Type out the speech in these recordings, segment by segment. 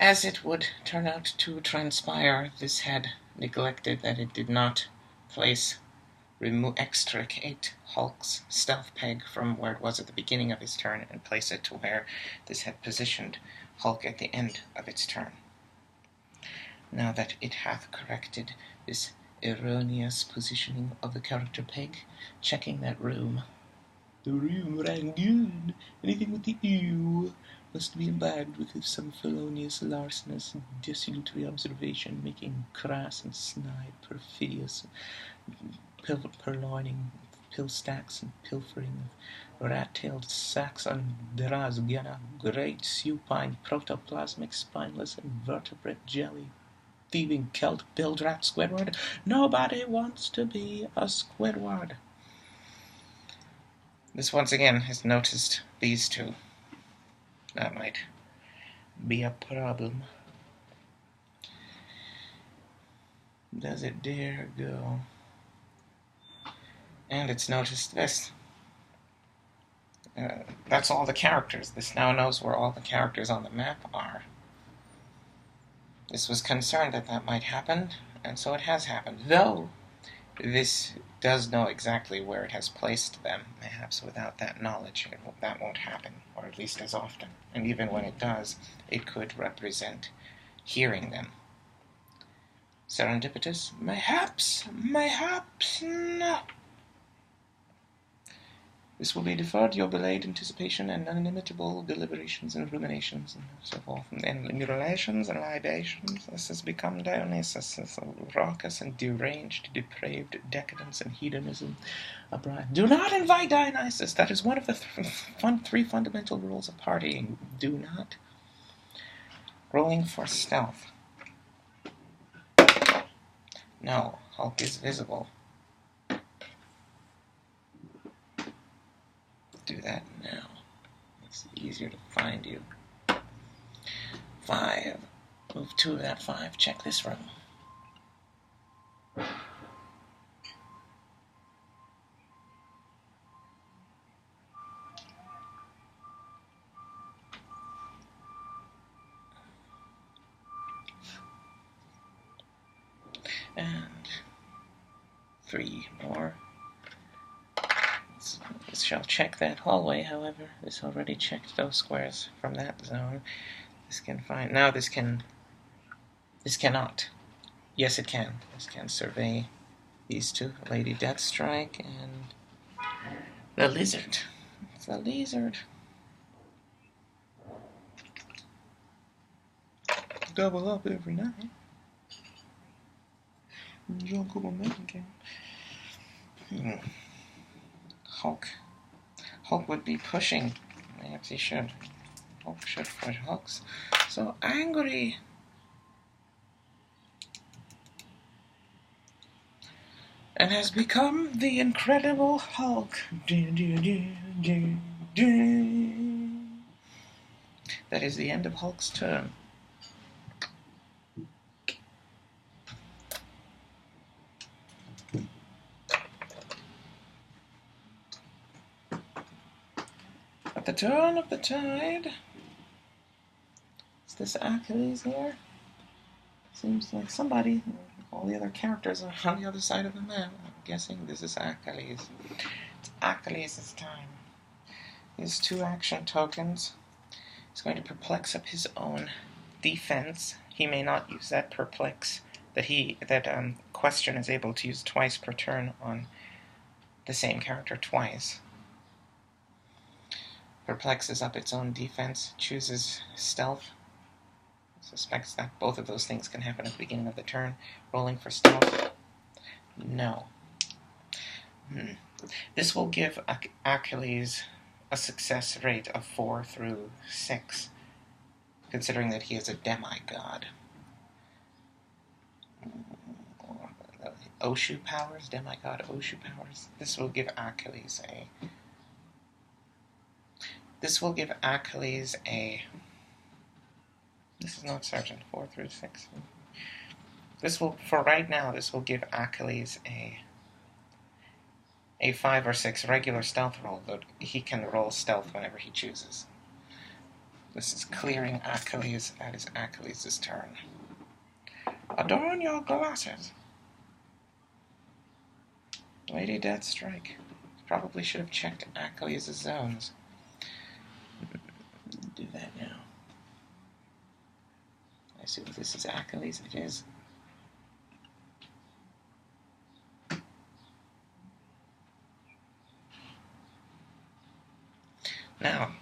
As it would turn out to transpire, this had neglected that it did not extricate Hulk's stealth peg from where it was at the beginning of his turn and place it to where this had positioned Hulk at the end of its turn. Now that it hath corrected this erroneous positioning of the character peg, checking that room. The room ran good. Anything with the ew must be imbibed with some felonious larcenous, desultory observation, making crass and snide, perfidious, purloining pill stacks and pilfering of rat-tailed sacks on Drazgana, great supine, protoplasmic, spineless, invertebrate jelly, thieving Celt, Bildrat, Squidward. Nobody wants to be a Squidward. This once again has noticed these two. That might be a problem. Does it dare go? And it's noticed this. That's all the characters. This now knows where all the characters on the map are. This was concerned that that might happen, and so it has happened. Though this does know exactly where it has placed them. Perhaps without that knowledge, that won't happen, or at least as often. And even when it does, it could represent hearing them. Serendipitous? Mayhaps, no. This will be deferred your belayed anticipation and unimitable deliberations and ruminations and so forth. And in relations and libations, this has become Dionysus, raucous and deranged, depraved decadence and hedonism. A bride. Do not invite Dionysus. That is one of the three fundamental rules of partying. Do not. Rolling for stealth. No, Hulk is visible. Do that now. It's easier to find you. 5. Move 2 of that 5. Check this room. And 3 more. This shall check that hallway, however. This already checked those squares from that zone. This can find... Now this can... This cannot. Yes, it can. This can survey these two. Lady Deathstrike and... the lizard. It's the lizard. Double up every night. Hulk would be pushing. Perhaps he should. Hulk should push. Hulk's so angry. And has become the Incredible Hulk. That is the end of Hulk's turn. At the turn of the tide. Is this Achilles here? Seems like somebody. All the other characters are on the other side of the map. I'm guessing this is Achilles. It's Achilles' time. His 2 action tokens. He's going to perplex up his own defense. He may not use that perplex that question is able to use twice per turn on the same character twice. Perplexes up its own defense, chooses stealth. Suspects that both of those things can happen at the beginning of the turn. Rolling for stealth. No. This will give Achilles a success rate of 4 through 6, considering that he is a demigod. Oshu powers, demigod Oshu powers. This will give Achilles a... This is not certain. 4 through 6. This will, for right now, this will give Achilles a 5 or 6 regular stealth roll, but he can roll stealth whenever he chooses. This is clearing Achilles. That is Achilles' turn. Adorn your glasses. Lady Deathstrike. Probably should have checked Achilles' zones. Do that now. I assume this is Achilles. It is. Now,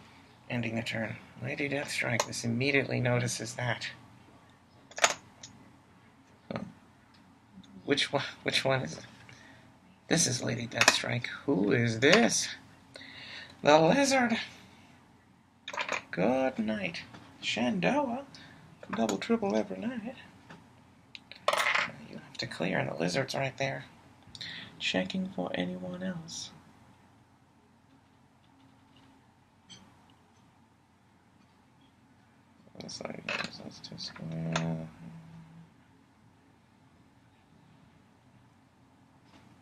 ending the turn. Lady Deathstrike. This immediately notices that. Which one is it? This is Lady Deathstrike. Who is this? The lizard. Good night. Shendoa. Double, triple every night. You have to clear, and the lizard's right there. Checking for anyone else. Looks like that's too square.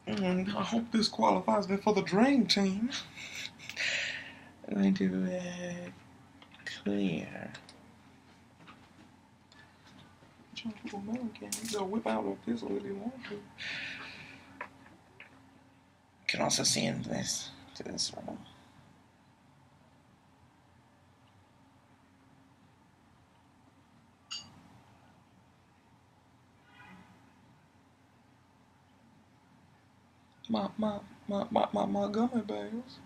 I hope this qualifies me for the dream team. I'm going to clear. People can whip out a pistol if they want to. You can also see in this to this room. My gummy bears.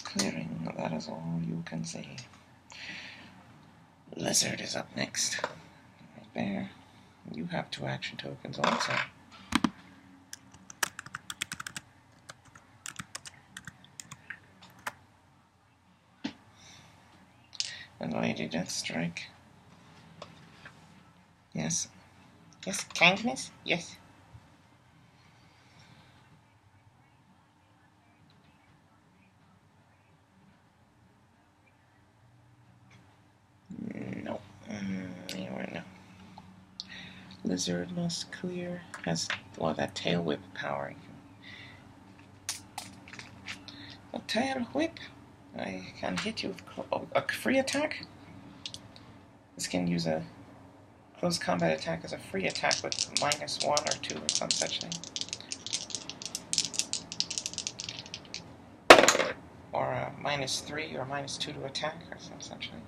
Clearing, that is all you can see. Lizard is up next. Right there. You have 2 action tokens also. And Lady Deathstrike. Yes. Yes, kindness? Yes. No. No. Lizard must clear. Has, well, that tail whip power. A tail whip? I can hit you with a free attack? This can use a close combat attack as a free attack with -1 or 2 or some such thing. Or a -3 or -2 to attack or some such thing.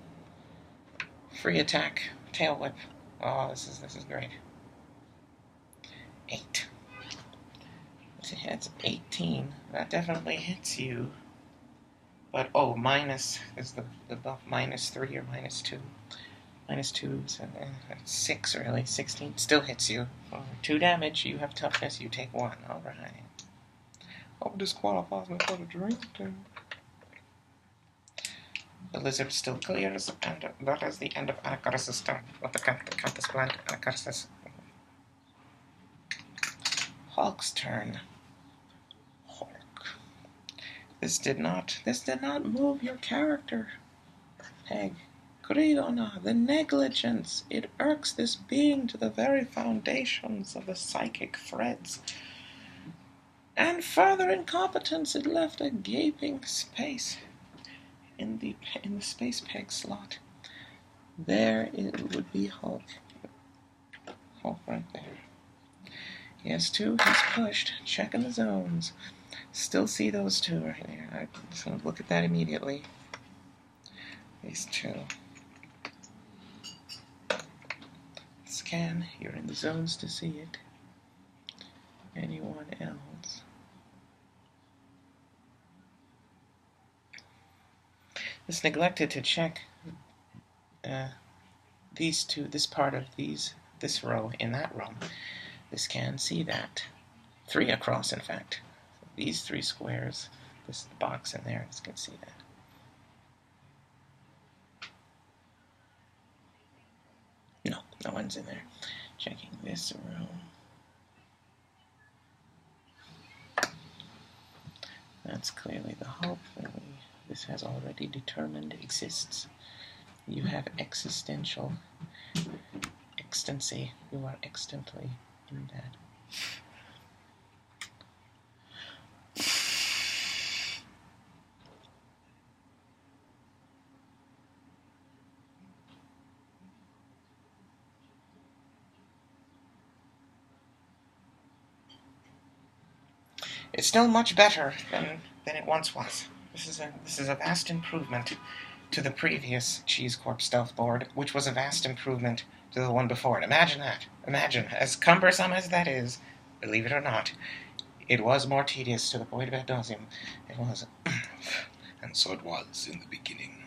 Free attack, tail whip. Oh, this is great. 8. It's 18. That definitely hits you. But minus is the buff, -3 or -2. -2, so 6 really. 16 still hits you. 2 damage. You have toughness. You take 1. All right. Hope this qualifies me for the dream team. The lizard still clears, and that is the end of Anacaris' turn. With the Countess Plant, Anacaris. Hulk's turn. Hulk. This did not move your character, Peg. Gridona, the negligence. It irks this being to the very foundations of the psychic threads. And further incompetence, it left a gaping space in the space Peg slot. There it would be Hulk. Hulk right there. He has 2. He's pushed. Checking the zones. Still see those 2 right there. I'm just going to look at that immediately. These 2. Scan. You're in the zones to see it. Anyone else? It's neglected to check these 2, this part of this row in that row. This can see that. 3 across, in fact. These 3 squares, this box in there, this can see that. No one's in there. Checking this room. That's clearly the Hulk. This has already determined exists. You have existential ecstasy. You are extently in that. It's still much better than it once was. This is a vast improvement to the previous Cheese Corp stealth board, which was a vast improvement to the one before it. Imagine that. Imagine, as cumbersome as that is, believe it or not, it was more tedious to the point of nauseam. It was. And so it was in the beginning.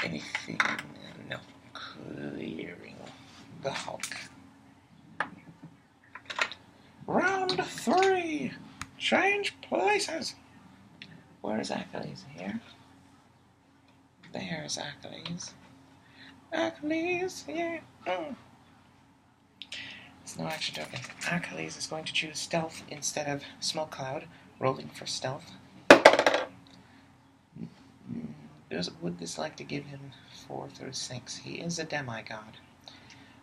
Anything? No. Clearing the Hulk. Round 3! Change places! Where's Achilles? Here? There's Achilles. Achilles, yeah. It's no action token. Achilles is going to choose stealth instead of smoke cloud, rolling for stealth. Would this like to give him 4 through 6? He is a demigod.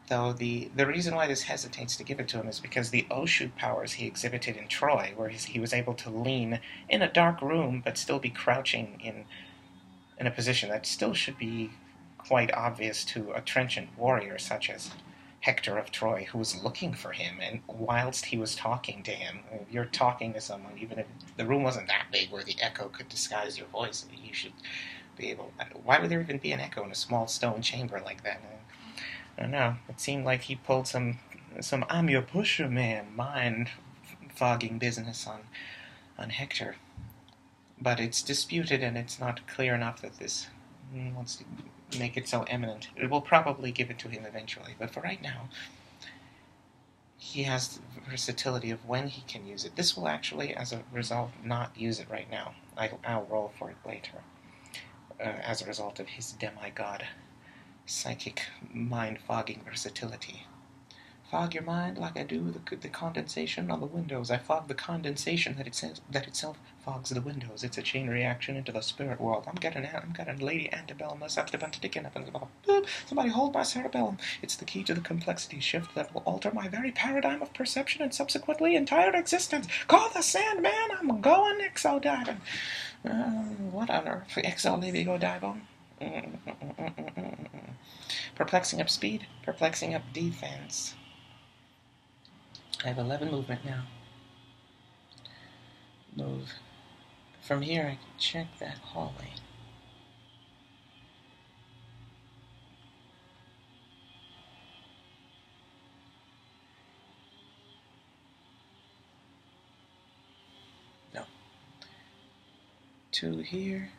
Though the reason why this hesitates to give it to him is because the Oshu powers he exhibited in Troy, where he was able to lean in a dark room but still be crouching in a position that still should be quite obvious to a trenchant warrior such as Hector of Troy, who was looking for him, and whilst he was talking to him, if you're talking to someone, even if the room wasn't that big where the echo could disguise your voice, you should be able... Why would there even be an echo in a small stone chamber like that? I don't know. It seemed like he pulled some I'm your pusher man mind-fogging business on Hector. But it's disputed, and it's not clear enough that this wants to make it so eminent. It will probably give it to him eventually, but for right now, he has the versatility of when he can use it. This will actually, as a result, not use it right now. I'll roll for it later, as a result of his demigod psychic mind-fogging versatility. Fog your mind like I do the condensation on the windows. I fog the condensation that itself fogs the windows. It's a chain reaction into the spirit world. I'm getting Lady Antebellum, boop. Somebody hold my cerebellum. It's the key to the complexity shift that will alter my very paradigm of perception and subsequently entire existence. Call the Sandman. I'm going exo-diving. What on earth? Exo-lady go dive on? Perplexing up speed, perplexing up defense. I have 11 movement now. Move. From here I can check that hallway. No. 2 here.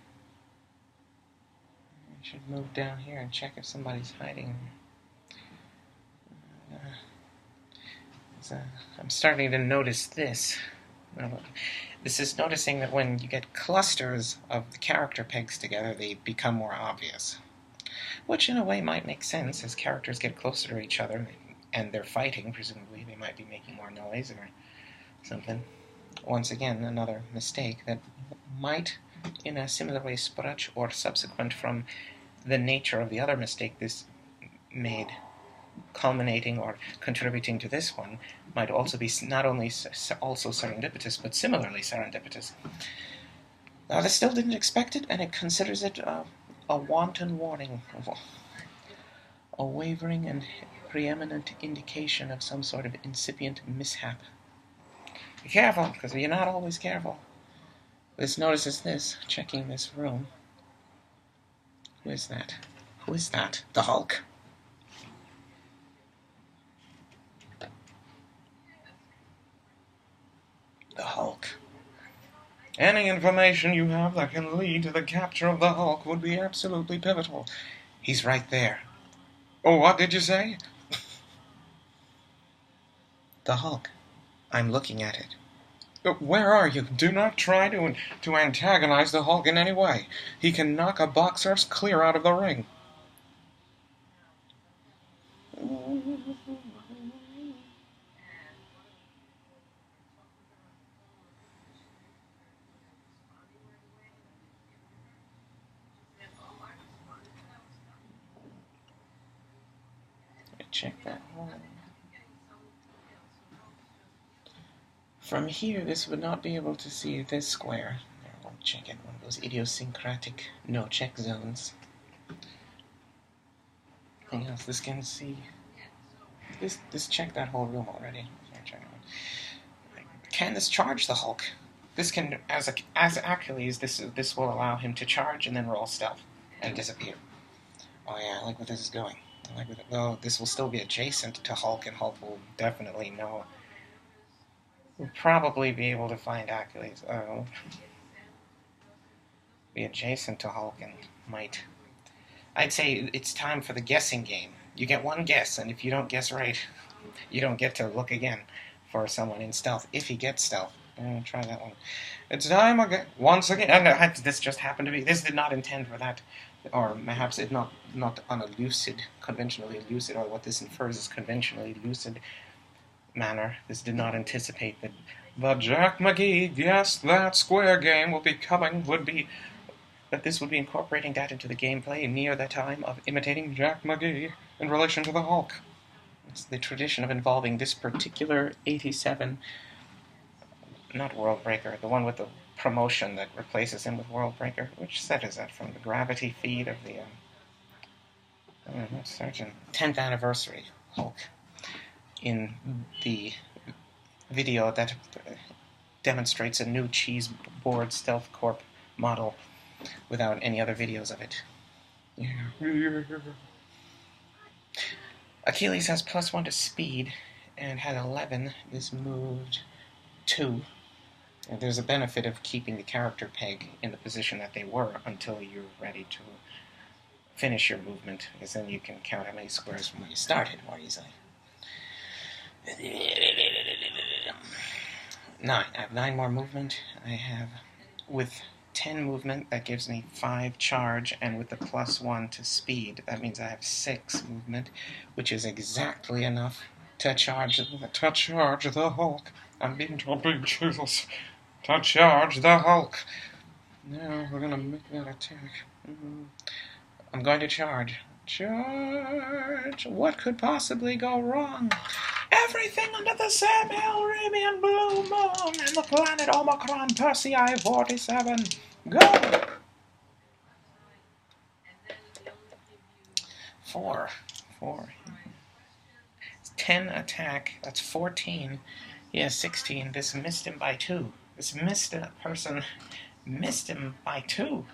I should move down here and check if somebody's hiding. I'm starting to notice this. This is noticing that when you get clusters of the character pegs together, they become more obvious. Which in a way might make sense, as characters get closer to each other and they're fighting, presumably they might be making more noise or something. Once again, another mistake that might, in a similar way, sprutch or subsequent from the nature of the other mistake this made, culminating or contributing to this one, might also be not only also serendipitous, but similarly serendipitous. Now, this still didn't expect it, and it considers it a wanton warning, a wavering and preeminent indication of some sort of incipient mishap. Be careful, because you're not always careful. This notices this, checking this room. Who is that? Who is that? The Hulk? The Hulk. Any information you have that can lead to the capture of the Hulk would be absolutely pivotal. He's right there. Oh, what did you say? The Hulk. I'm looking at it. Where are you? Do not try to antagonize the Hulk in any way. He can knock a boxer's clear out of the ring. Check that one. From here, this would not be able to see this square. There, we'll check it. One of those idiosyncratic no-check zones. Anything else? This can see... This checked that whole room already. Can this charge the Hulk? This can, as Achilles, this will allow him to charge and then roll stealth and disappear. Oh yeah, I like where this is going. I like it. Though this will still be adjacent to Hulk, and Hulk will definitely know. We'll probably be able to find Achilles. Be adjacent to Hulk and might. I'd say it's time for the guessing game. You get one guess, and if you don't guess right, you don't get to look again for someone in stealth. If he gets stealth. Try that one. It's time again. Once again. And this just happened to be. This did not intend for that. Or perhaps it not on a lucid, conventionally lucid, or what this infers is conventionally lucid manner. This did not anticipate that the Jack McGee, yes, that square game will be coming, that this would be incorporating that into the gameplay near the time of imitating Jack McGee in relation to the Hulk. It's the tradition of involving this particular 87, not World Breaker, the one with the promotion that replaces him with World Breaker. Which set is that from? The Gravity feed of the Sergeant 10th anniversary Hulk in the video that demonstrates a new cheese board stealth corp model without any other videos of it. Achilles has +1 to speed and had 11. This moved 2. And there's a benefit of keeping the character peg in the position that they were until you're ready to finish your movement, because then you can count how many squares from where you started more easily. 9. I have 9 more movement. I have, with 10 movement, that gives me 5 charge, and with the +1 to speed, that means I have 6 movement, which is exactly enough to charge the Hulk. I'm being told, big Jesus, to charge the Hulk. Now we're gonna make that attack. I'm going to charge. Charge! What could possibly go wrong? Everything under the Sam Hill, Arabian Blue Moon, and the planet Omicron Persei 47. Go! 4. 10 attack. That's 14. He has 16. This missed him by 2. This person missed him by 2.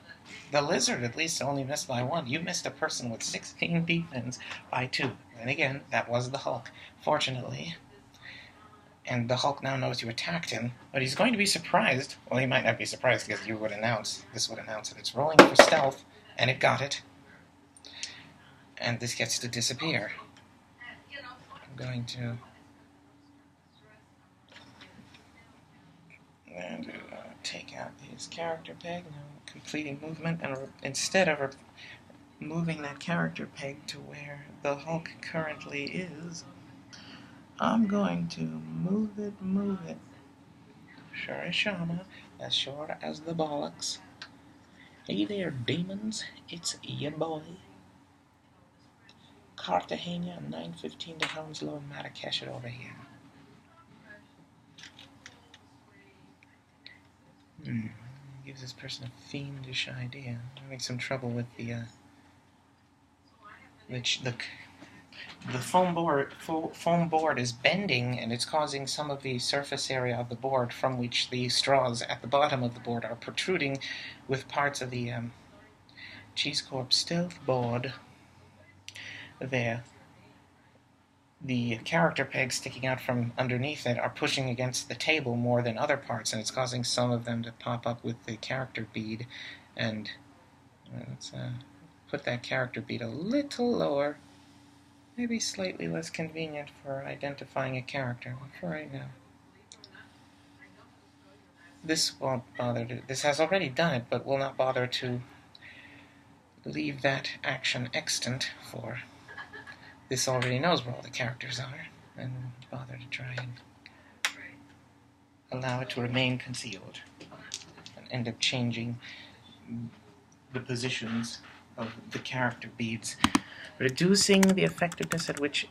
The lizard at least only missed by 1. You missed a person with 16 defense by 2. And again, that was the Hulk, fortunately. And the Hulk now knows you attacked him, but he's going to be surprised. Well, he might not be surprised because this would announce that it's rolling for stealth, and it got it. And this gets to disappear. I'm going to take out his character peg, now completing movement, and instead of moving that character peg to where the Hulk currently is, I'm going to move it. Shurishama, as short as the bollocks. Hey there, demons, it's ya boy. Cartagena, 9:15 to Hounslow and Marrakesh over here. Gives this person a fiendish idea. I'm having some trouble with the foam board is bending, and it's causing some of the surface area of the board from which the straws at the bottom of the board are protruding with parts of the Cheese Corp stealth board there. The character pegs sticking out from underneath it are pushing against the table more than other parts, and it's causing some of them to pop up with the character bead. And let's put that character bead a little lower, maybe slightly less convenient for identifying a character for right now. This won't bother to, this has already done it, but will not bother to leave that action extant for. This already knows where all the characters are, and won't bother to try and allow it to remain concealed, and end up changing the positions of the character beads, reducing the effectiveness at which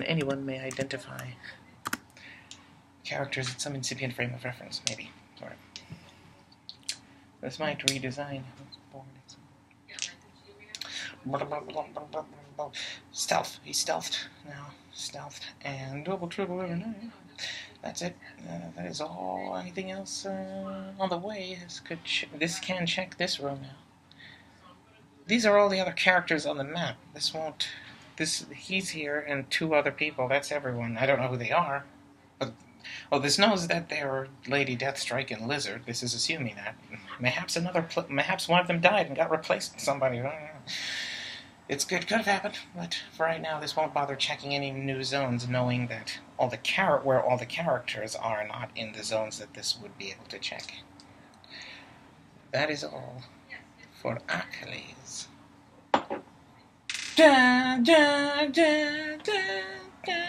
anyone may identify characters at some incipient frame of reference, maybe. Or this might redesign his board. Stealth. He's stealthed now. Stealthed and double triple every night. That's it. That is all. Anything else on the way? This can check this room now. These are all the other characters on the map. This won't... He's here and 2 other people. That's everyone. I don't know who they are. But, this knows that they're Lady Deathstrike and Lizard. This is assuming that. Perhaps one of them died and got replaced with somebody. I don't know. It could have happened, but for right now, this won't bother checking any new zones, knowing that where all the characters are not in the zones that this would be able to check. That is all for Achilles. Da, da, da, da, da.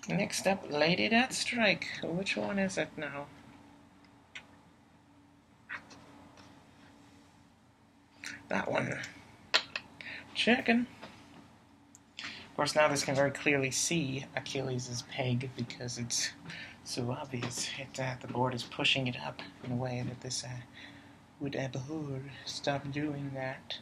Next up, Lady Deathstrike. Which one is it now? That one. Checking. Of course, now this can very clearly see Achilles' peg because it's so obvious. The board is pushing it up in a way that this would abhor. Stop doing that.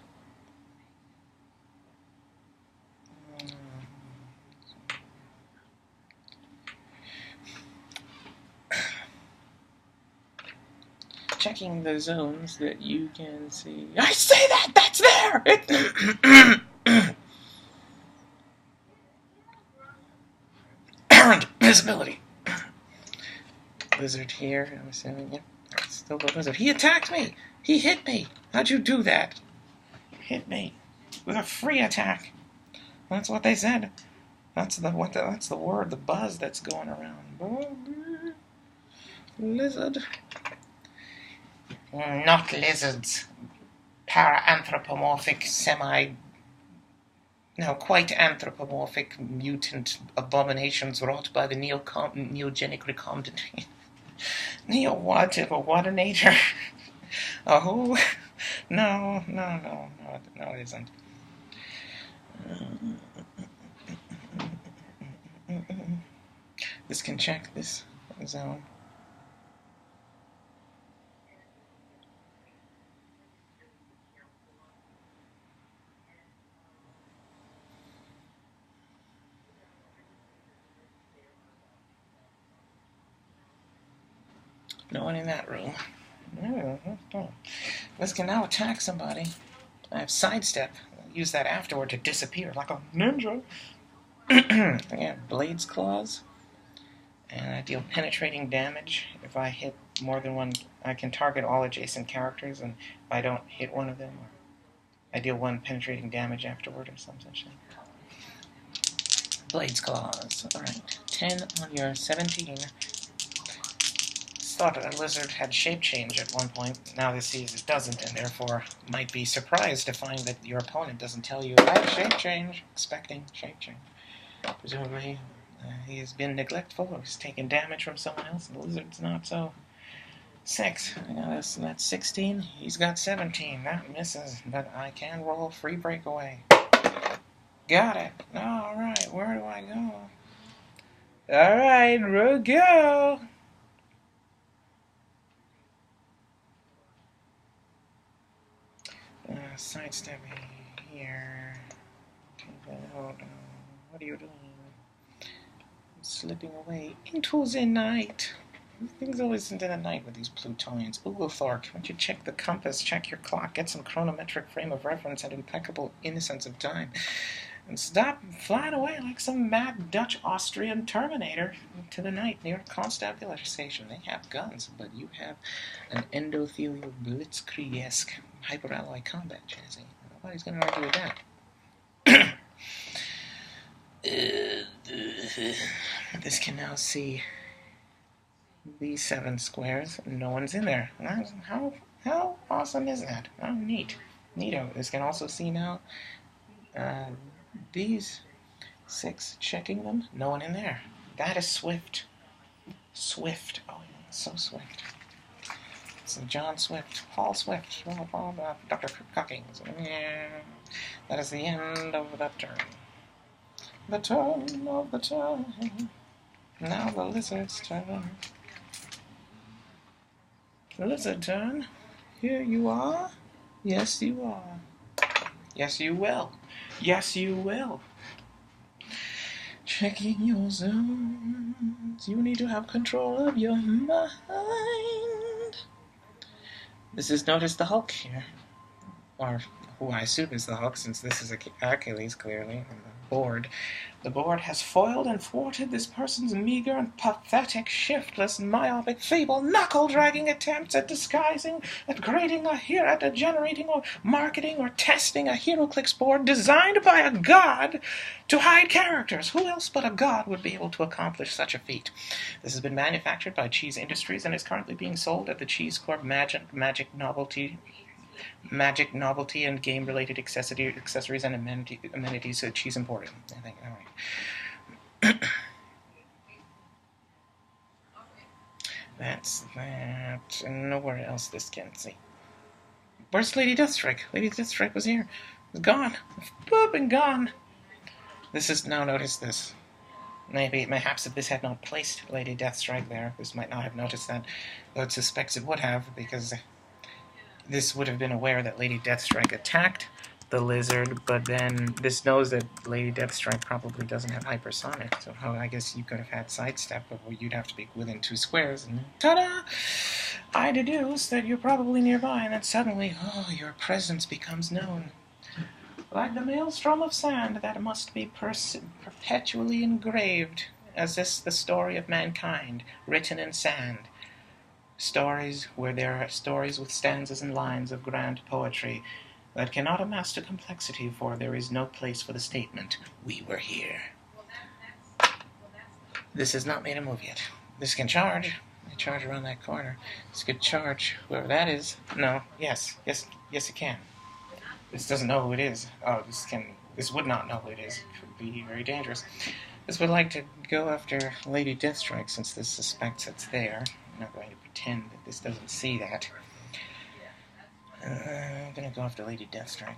Checking the zones that you can see. I say that! That's there! Errant visibility. Lizard here, I'm assuming. Yep, that's still the lizard. He attacked me! He hit me! How'd you do that? Hit me with a free attack. That's what they said. That's the word, the buzz that's going around. Lizard. Not lizards. Para-anthropomorphic, quite anthropomorphic mutant abominations wrought by the neogenic recombinant. Neo-waternator. Oh, no, it isn't. This can check this zone. No one in that room. This can now attack somebody. I have sidestep. I'll use that afterward to disappear like a ninja. Again, Blade's Claws. And I deal penetrating damage. If I hit more than one, I can target all adjacent characters, and if I don't hit one of them, I deal 1 penetrating damage afterward or some such thing. Blade's Claws. Alright. 10 on your 17. Thought a lizard had shape change at one point. Now this sees it doesn't, and therefore might be surprised to find that your opponent doesn't tell you, I have shape change, expecting shape change. Presumably, he has been neglectful or has taken damage from someone else, and the lizard's not so. 6. That's 16. He's got 17. That misses, but I can roll free breakaway. Got it. Alright, where do I go? Alright, go! Sidestepping here. What are you doing? I'm slipping away into the night. Things always into the night with these Plutonians. Uglethorpe, why don't you check the compass, check your clock, get some chronometric frame of reference and impeccable innocence of time, and stop flying away like some mad Dutch-Austrian Terminator into the night near a constabulary station. They have guns, but you have an endothelial blitzkrieg-esque hyperalloy combat chassis. Nobody's going to argue with that. This can now see these 7 squares, and no one's in there. How awesome is that? How neat. Neato. This can also see now these 6, checking them, no one in there. That is swift. Swift. Oh, so swift. It's John Swift, Paul Swift, Dr. Cockings. Yeah. That is the end of the turn. The turn of the turn. Now the lizard's turn. The lizard turn. Here you are. Yes, you are. Yes, you will. Yes, you will. Checking your zones. You need to have control of your mind. This is notice the Hulk here. Or who I assume is the Hulk, since this is Achilles, clearly, on the board. The board has foiled and thwarted this person's meager and pathetic, shiftless, myopic, feeble, knuckle-dragging attempts at disguising, at creating at generating or marketing or testing a heroclix board designed by a god to hide characters. Who else but a god would be able to accomplish such a feat? This has been manufactured by Cheese Industries and is currently being sold at the Cheese Corp Magic Novelty and game-related accessories and amenities at Cheese Emporium. I think, all right. That's that. Nowhere else this can see. Where's Lady Deathstrike? Lady Deathstrike was here. Was gone. Boop, and gone. This is now. Notice this. Perhaps if this had not placed Lady Deathstrike there, this might not have noticed that. Though it suspects it would have, because this would have been aware that Lady Deathstrike attacked the lizard, but then this knows that Lady Deathstrike probably doesn't have hypersonic, so I guess you could have had sidestep, but you'd have to be within 2 squares, and ta-da! I deduce that you're probably nearby, and then suddenly, your presence becomes known. Like the maelstrom of sand that must be perpetually engraved, as this the story of mankind, written in sand. Stories where there are stories with stanzas and lines of grand poetry that cannot amass to complexity, for there is no place for the statement, "We were here." This has not made a move yet. This can charge. I charge around that corner. This could charge whoever that is. No. Yes, it can. This doesn't know who it is. This would not know who it is. It could be very dangerous. This would like to go after Lady Deathstrike, since this suspects it's there. I'm not going to pretend that this doesn't see that. I'm going to go after Lady Deathstrike.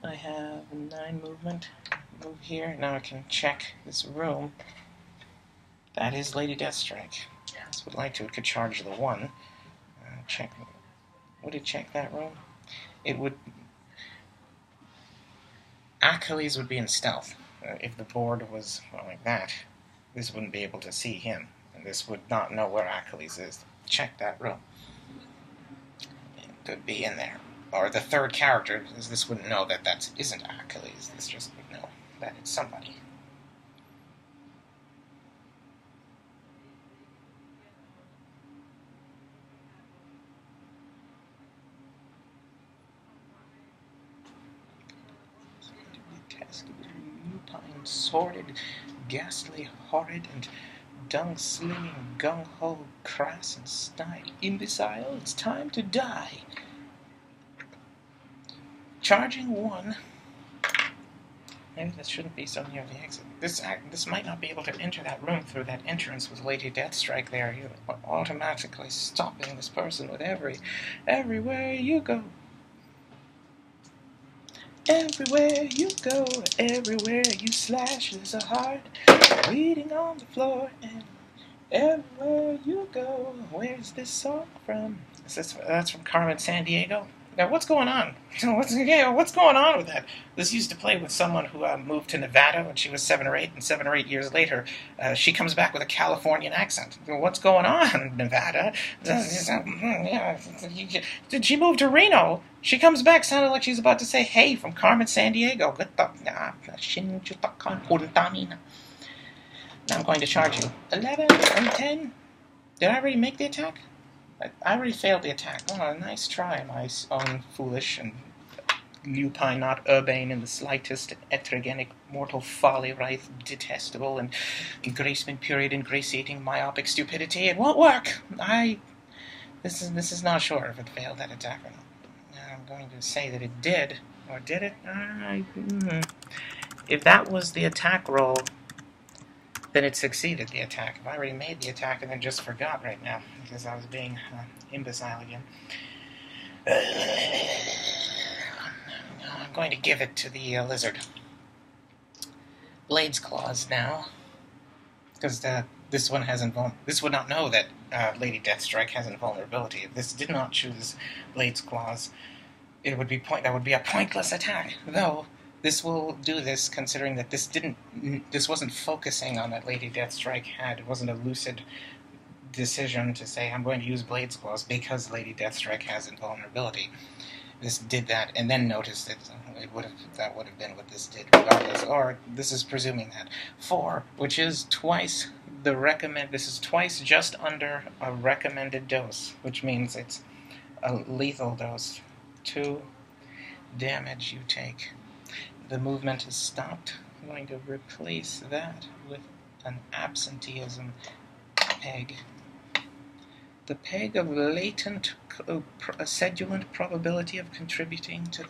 I have 9 movement. Move here. Now I can check this room. That is Lady Deathstrike. This would like to. It could charge the 1. Check. Would it check that room? It would. Achilles would be in stealth. If the board was like that, this wouldn't be able to see him. And this would not know where Achilles is. Check that room. It could be in there. Or the third character, this wouldn't know that that isn't Achilles. This just would know that it's somebody. Lupine, sordid, ghastly, horrid, and dung-slinging, gung-ho, crass, and snide. Imbecile, it's time to die. Charging 1. Maybe this shouldn't be so near the exit. This might not be able to enter that room through that entrance with Lady Deathstrike there. You're automatically stopping this person with everywhere you go. Everywhere you go, everywhere you slash, there's a heart bleeding on the floor, and everywhere you go. Where's this song from? That's from Carmen Sandiego. Now, what's going on? What's going on with that? This used to play with someone who moved to Nevada when she was 7 or 8, and 7 or 8 years later, she comes back with a Californian accent. What's going on, Nevada? Did she move to Reno? She comes back sounding like she's about to say, "Hey," from Carmen Sandiego. Now I'm going to charge you. 11 and 10. Did I already make the attack? I already failed the attack. Oh, nice try, my own foolish and lupine, not urbane in the slightest, etrogenic, mortal folly, rife, detestable, and engracement period, ingratiating, myopic stupidity. It won't work. This is not sure if it failed that attack or not. I'm going to say that it did. Or did it? If that was the attack roll, then it succeeded the attack. If I already made the attack and then just forgot right now because I was being imbecile again. I'm going to give it to the lizard. Blade's Claws now. Because this one has this would not know that Lady Deathstrike has invulnerability. If this did not choose Blade's Claws, that would be a pointless attack. Though This will do this, considering that this wasn't focusing on that Lady Deathstrike had. It wasn't a lucid decision to say, I'm going to use Blade's Claws because Lady Deathstrike has invulnerability. This did that, and then noticed that that would have been what this did regardless. Or this is presuming that 4, which is twice the this is twice just under a recommended dose, which means it's a lethal dose. 2 damage you take. The movement is stopped. I'm going to replace that with an absenteeism peg. The peg of latent sedulant probability of contributing to the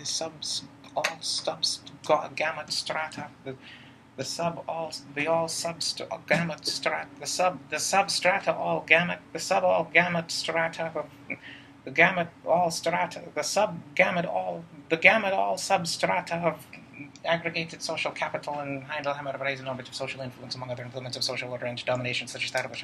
gamma strata, the substrata all gamma strata of the gamma all strata, the gamma all substrata of aggregated social capital and Heidelhammer of raising normative social influence among other implements of social order and domination, such as that of which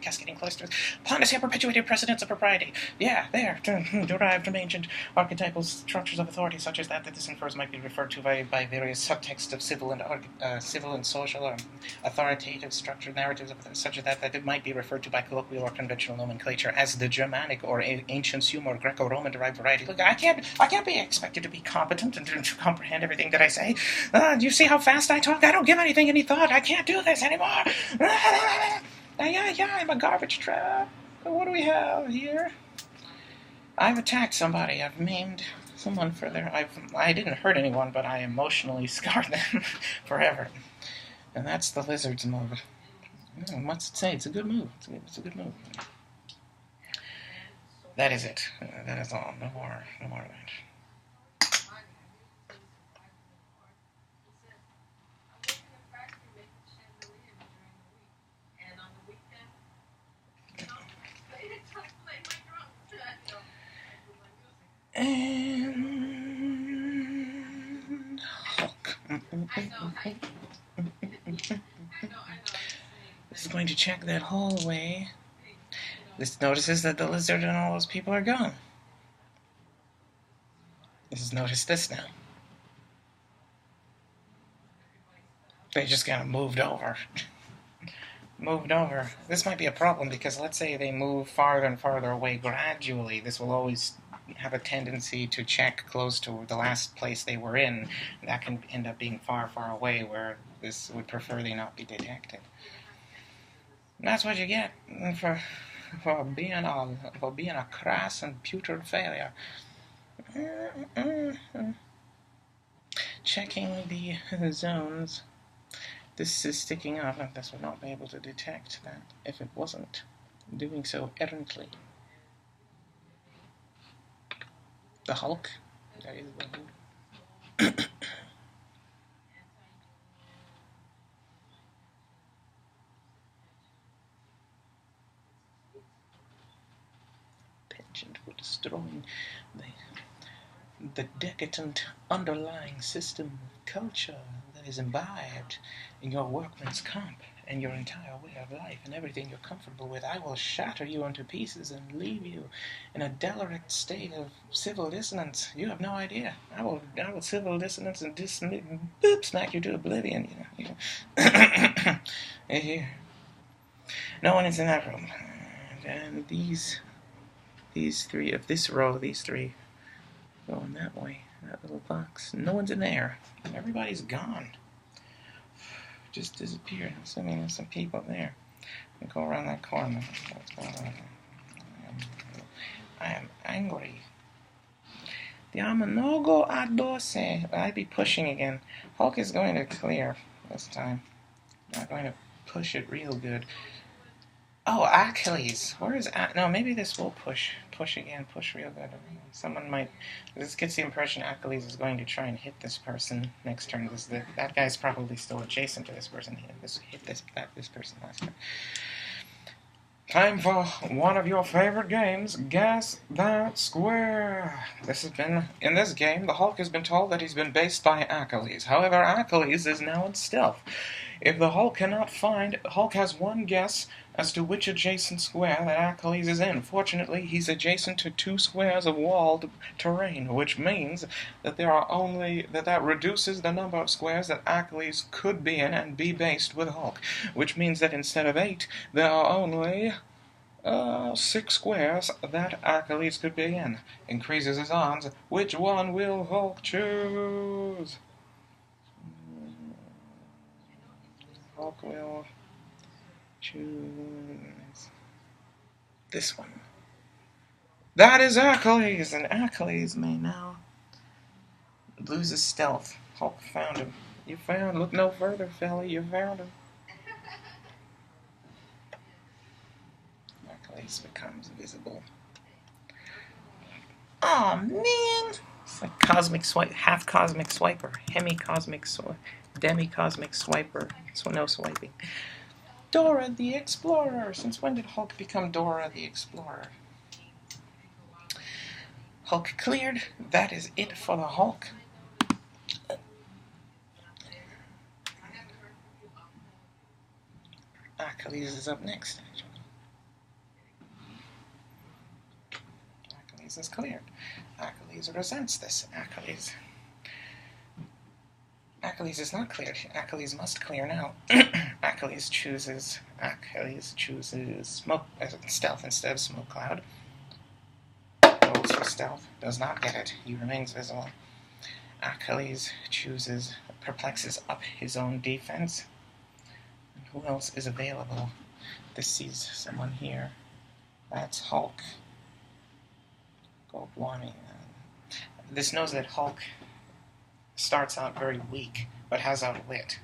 cascading clusters, upon us here perpetuated precedents of propriety. Yeah, there, derived from ancient archetypal structures of authority, such as that this infers might be referred to by various subtexts of civil and social or authoritative structured narratives, such as that it might be referred to by colloquial or conventional nomenclature as the Germanic or ancient Sumer or Greco-Roman derived variety. Look, I can't be expected to be competent and to comprehend everything that I say. Do you see how fast I talk? I don't give anything any thought. I can't do this anymore. Yeah, I'm a garbage trap. What do we have here? I've attacked somebody. I've maimed someone I didn't hurt anyone, but I emotionally scarred them forever. And that's the lizard's move. What's it say? It's a good move. It's a good move. That is it. That is all. No more of that. And Hulk. This is going to check that hallway. This notices that the lizard and all those people are gone. This has noticed this now. They just kind of moved over. This might be a problem because let's say they move farther and farther away gradually. This will always have a tendency to check close to the last place they were in. That can end up being far, far away where this would prefer they not be detected. And that's what you get for being a crass and putrid failure. Checking the zones. This is sticking up, and this would not be able to detect that if it wasn't doing so errantly. The Hulk. That is the Hulk. Penchant for destroying the decadent underlying system of culture that is imbibed in your workman's comp and your entire way of life and everything you're comfortable with. I will shatter you into pieces and leave you in a derelict state of civil dissonance. You have no idea. I will civil dissonance and smack you to oblivion. Here. No one is in that room. And these three of this row, these three going that way, that little box. No one's in there. Everybody's gone. Just disappeared. Assuming there's some people there. I go around that corner. What's going on? I am angry. Diamanogo adose. I'd be pushing again. Hulk is going to clear this time. Not going to push it real good. Oh, Achilles. Where is no, maybe this will push again, push real good. Someone might. This gets the impression Achilles is going to try and hit this person next turn. That guy's probably still adjacent to this person. Hit this person last turn. Time for one of your favorite games, Guess That Square. In this game, the Hulk has been told that he's been based by Achilles. However, Achilles is now in stealth. If the Hulk cannot find, Hulk has one guess as to which adjacent square that Achilles is in. Fortunately, he's adjacent to 2 squares of walled terrain, which means that that reduces the number of squares that Achilles could be in and be based with Hulk, which means that instead of 8, there are only 6 squares that Achilles could be in. Increases his odds. Which one will Hulk choose? Hulk will choose this one. That is Achilles, and Achilles may now lose his stealth. Hulk found him. You found. Look no further, fella. You found him. Achilles becomes visible. Aw, man! It's like cosmic swipe, half cosmic swiper, hemi-cosmic swiper, demi-cosmic swiper. So no swiping. Dora the Explorer! Since when did Hulk become Dora the Explorer? Hulk cleared. That is it for the Hulk. Achilles is up next, actually. Achilles is cleared. Achilles resents this. Achilles is not cleared. Achilles must clear now. Achilles chooses smoke stealth instead of smoke cloud. Rolls for stealth. Does not get it. He remains visible. Achilles perplexes up his own defense. And who else is available? This sees someone here. That's Hulk. Go blimey. This knows that Hulk starts out very weak, but has outwit.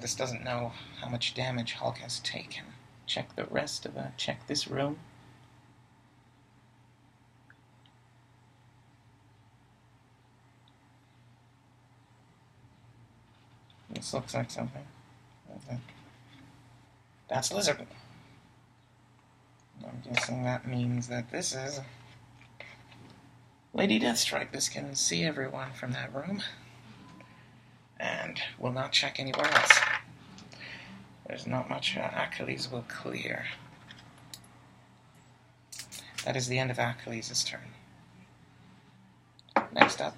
This doesn't know how much damage Hulk has taken. Check the rest of it. Check this room. This looks like something. That's Lizard. I'm guessing that means that this is Lady Deathstrike. This can see everyone from that room and will not check anywhere else. There's not much Achilles will clear. That is the end of Achilles' turn. Next up.